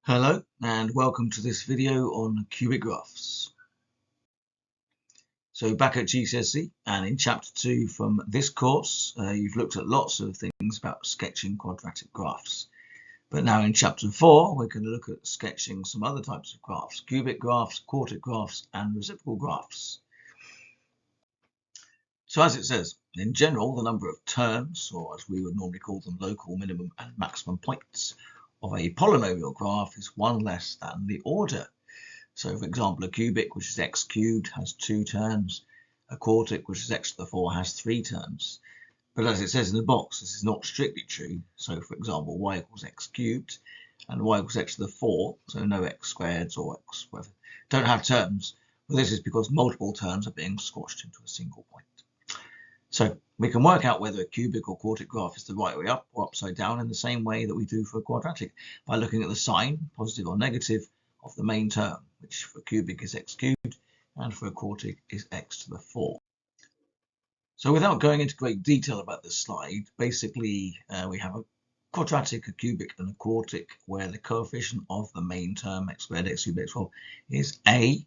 Hello and welcome to this video on cubic graphs. So back at GCSE and in chapter 2 from this course, you've looked at lots of things about sketching quadratic graphs. But now in chapter 4, we're going to look at sketching some other types of graphs: cubic graphs, quartic graphs and reciprocal graphs. So as it says, in general, the number of terms, or as we would normally call them, local minimum and maximum points of a polynomial graph is one less than the order. So for example, a cubic, which is x cubed, has 2 terms. A quartic, which is x to the 4, has 3 terms. But as it says in the box, this is not strictly true. So for example, y equals x cubed and y equals x to the 4, so no x squareds or x whatever, don't have terms. Well, this is because multiple terms are being squashed into a single point. So we can work out whether a cubic or quartic graph is the right way up or upside down in the same way that we do for a quadratic, by looking at the sign, positive or negative, of the main term, which for cubic is x cubed and for a quartic is x to the 4. So without going into great detail about this slide, basically we have a quadratic, a cubic and a quartic where the coefficient of the main term, x squared, x cubed, x 4, is a,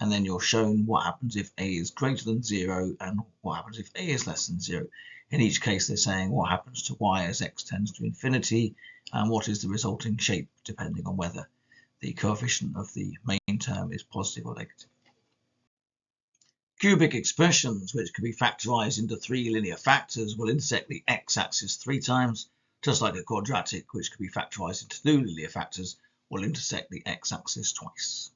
and then you're shown what happens if a is greater than 0 and what happens if a is less than 0. In each case, they're saying what happens to y as x tends to infinity and what is the resulting shape, depending on whether the coefficient of the main term is positive or negative. Cubic expressions, which can be factorized into 3 linear factors, will intersect the x-axis 3 times, just like a quadratic, which can be factorized into 2 linear factors, will intersect the x-axis twice.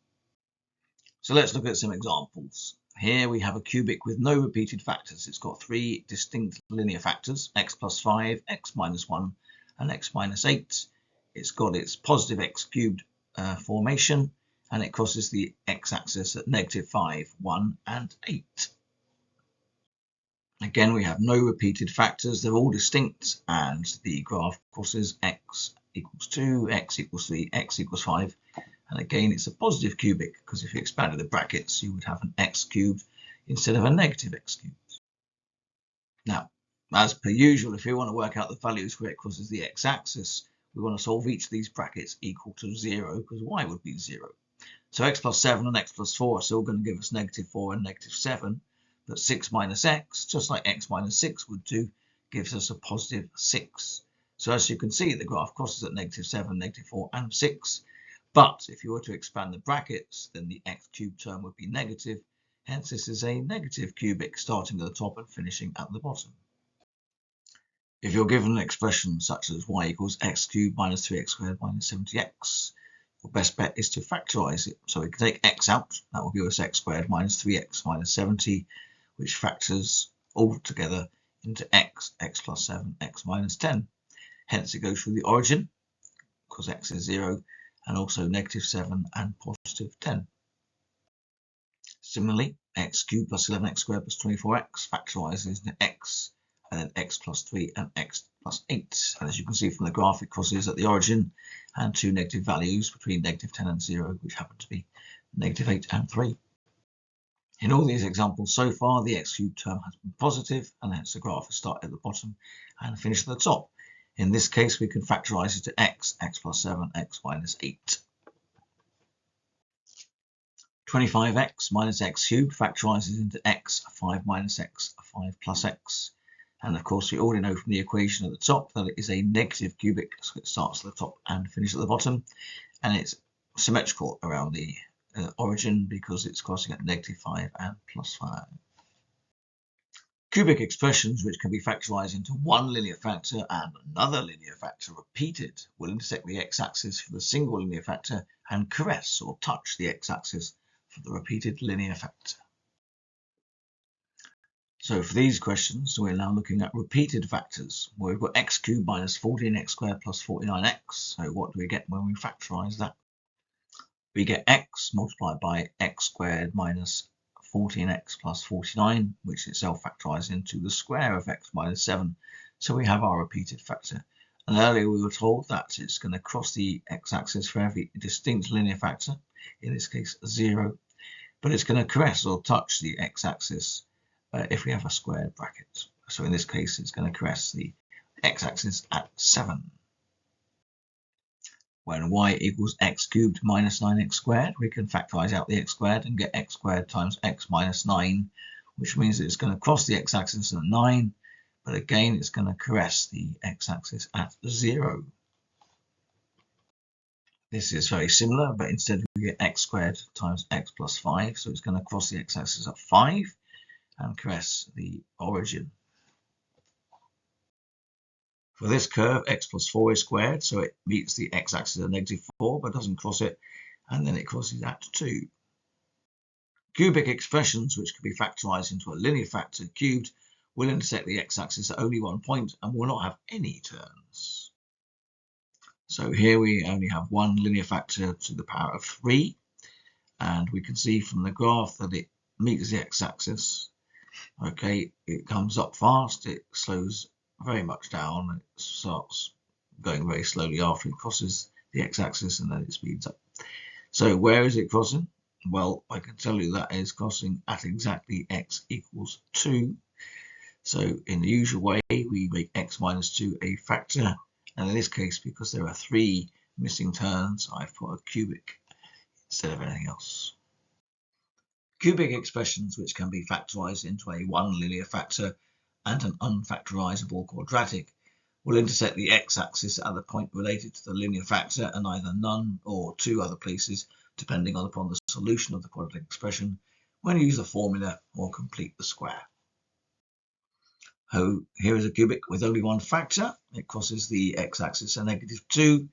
So let's look at some examples. Here we have a cubic with no repeated factors. It's got 3 distinct linear factors, x plus 5, x minus 1, and x minus 8. It's got its positive x cubed formation, and it crosses the x-axis at negative 5, 1, and 8. Again, we have no repeated factors. They're all distinct, and the graph crosses x equals 2, x equals 3, x equals 5. And again, it's a positive cubic, because if you expanded the brackets, you would have an x cubed instead of a negative x cubed. Now, as per usual, if you want to work out the values where it crosses the x-axis, we want to solve each of these brackets equal to 0, because y would be 0. So x plus 7 and x plus 4 are still going to give us negative 4 and negative 7, but 6 minus x, just like x minus 6 would do, gives us a positive 6. So as you can see, the graph crosses at negative 7, negative 4, and 6. But if you were to expand the brackets, then the x cubed term would be negative. Hence, this is a negative cubic starting at the top and finishing at the bottom. If you're given an expression such as y equals x cubed minus 3x squared minus 70x, your best bet is to factorize it. So we can take x out. That will give us x squared minus 3x minus 70, which factors all together into x, x plus 7, x minus 10. Hence, it goes through the origin, because x is 0, and also negative 7 and positive 10. Similarly, x cubed plus 11x squared plus 24x factorizes into x, and then x plus 3 and x plus 8. And as you can see from the graph, it crosses at the origin and 2 negative values between negative 10 and 0, which happen to be negative 8 and 3. In all these examples so far, the x cubed term has been positive, and hence the graph has started at the bottom and finished at the top. In this case, we can factorize it to x, x plus 7, x minus 8. 25x minus x cubed factorizes into x, 5 minus x, 5 plus x. And of course, we already know from the equation at the top that it is a negative cubic, so it starts at the top and finishes at the bottom. And it's symmetrical around the origin because it's crossing at negative 5 and plus 5. Cubic expressions, which can be factorized into one linear factor and another linear factor repeated, will intersect the x-axis for the single linear factor and caress or touch the x-axis for the repeated linear factor. So for these questions, we're now looking at repeated factors, where we've got x cubed minus 14x squared plus 49x. So what do we get when we factorize that? We get x multiplied by x squared minus 14x plus 49, which itself factorizes into the square of x minus 7. So we have our repeated factor. And earlier we were told that it's going to cross the x-axis for every distinct linear factor, in this case 0, but it's going to caress or touch the x-axis if we have a squared bracket. So in this case, it's going to caress the x-axis at 7. When y equals x cubed minus 9x squared, we can factorize out the x squared and get x squared times x minus 9, which means that it's going to cross the x-axis at 9, but again, it's going to caress the x-axis at 0. This is very similar, but instead we get x squared times x plus 5, so it's going to cross the x-axis at 5 and caress the origin. For this curve, x plus 4 is squared, so it meets the x-axis at -4, but doesn't cross it, and then it crosses at 2. Cubic expressions, which can be factorized into a linear factor cubed, will intersect the x-axis at only one point and will not have any terms. So here we only have one linear factor to the power of 3, and we can see from the graph that it meets the x-axis. Okay, it comes up fast, it slows very much down, it starts going very slowly after it crosses the x-axis, and then it speeds up. So where is it crossing? Well, I can tell you that is crossing at exactly x equals 2. So in the usual way, we make x minus 2 a factor. And in this case, because there are 3 missing terms, I've put a cubic instead of anything else. Cubic expressions, which can be factorized into a one linear factor and an unfactorizable quadratic, will intersect the x-axis at the point related to the linear factor and either none or 2 other places, depending upon the solution of the quadratic expression, when you use the formula or complete the square. So here is a cubic with only one factor. It crosses the x-axis at -2.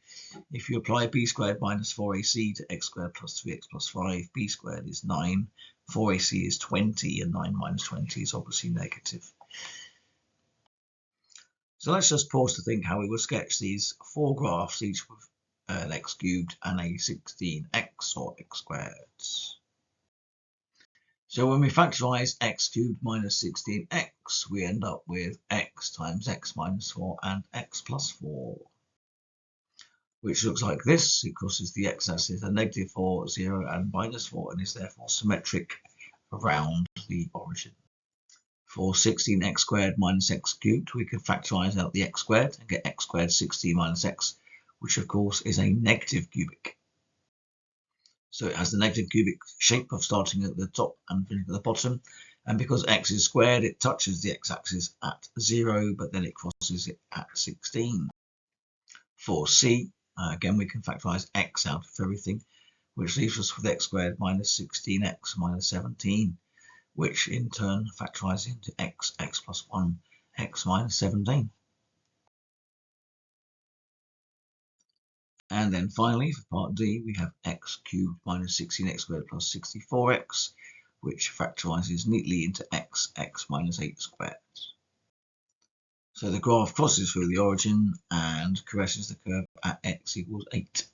If you apply b squared minus 4ac to x squared plus 3x plus 5, b squared is 9, 4ac is 20, and 9 minus 20 is obviously negative. So let's just pause to think how we would sketch these 4 graphs, each with an x cubed and a 16x or x squared. So when we factorize x cubed minus 16x, we end up with x times x minus 4 and x plus 4, which looks like this. It crosses the x-axis at -4, 0, and -4, and is therefore symmetric around the origin. For 16x squared minus x cubed, we can factorize out the x squared and get x squared 16 minus x, which of course is a negative cubic. So it has the negative cubic shape of starting at the top and finishing at the bottom. And because x is squared, it touches the x-axis at 0, but then it crosses it at 16. For c, again, we can factorize x out of everything, which leaves us with x squared minus 16x minus 17, which in turn factorizes into x plus 1, x minus 17. And then finally, for part D, we have x cubed minus 16x squared plus 64x, which factorizes neatly into x minus 8 squared. So the graph crosses through the origin and caresses the curve at x equals 8.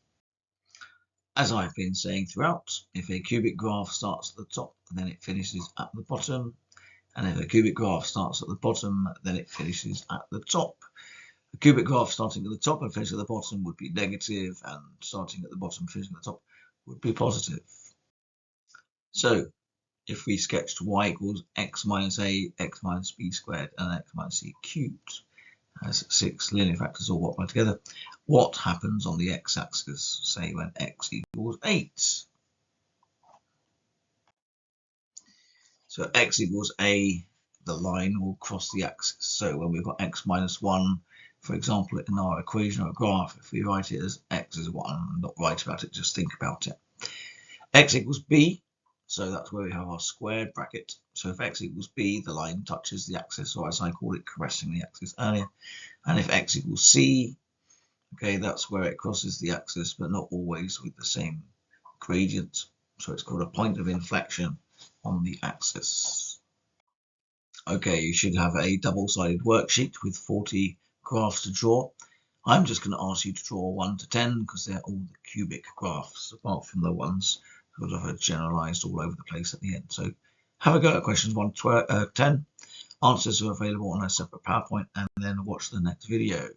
As I've been saying throughout, if a cubic graph starts at the top, then it finishes at the bottom. And if a cubic graph starts at the bottom, then it finishes at the top. A cubic graph starting at the top and finishing at the bottom would be negative, and starting at the bottom and finishing at the top would be positive. So if we sketched y equals x minus a, x minus b squared, and x minus c cubed as 6 linear factors all multiplied together, what happens on the x-axis, say when x equals 8? So x equals a, the line will cross the axis. So when we've got x minus 1, for example, in our equation or graph, if we write it as x is 1, not write about it, just think about it. X equals b, so that's where we have our squared bracket. So if x equals b, the line touches the axis, or as I called it, caressing the axis earlier. And if x equals c, okay, that's where it crosses the axis, but not always with the same gradient. So it's called a point of inflection on the axis. Okay, you should have a double-sided worksheet with 40 graphs to draw. I'm just going to ask you to draw 1 to 10 because they're all the cubic graphs, apart from the ones sort of are generalized all over the place at the end. So have a go at questions 1 to 10. Answers are available on a separate PowerPoint, and then watch the next video.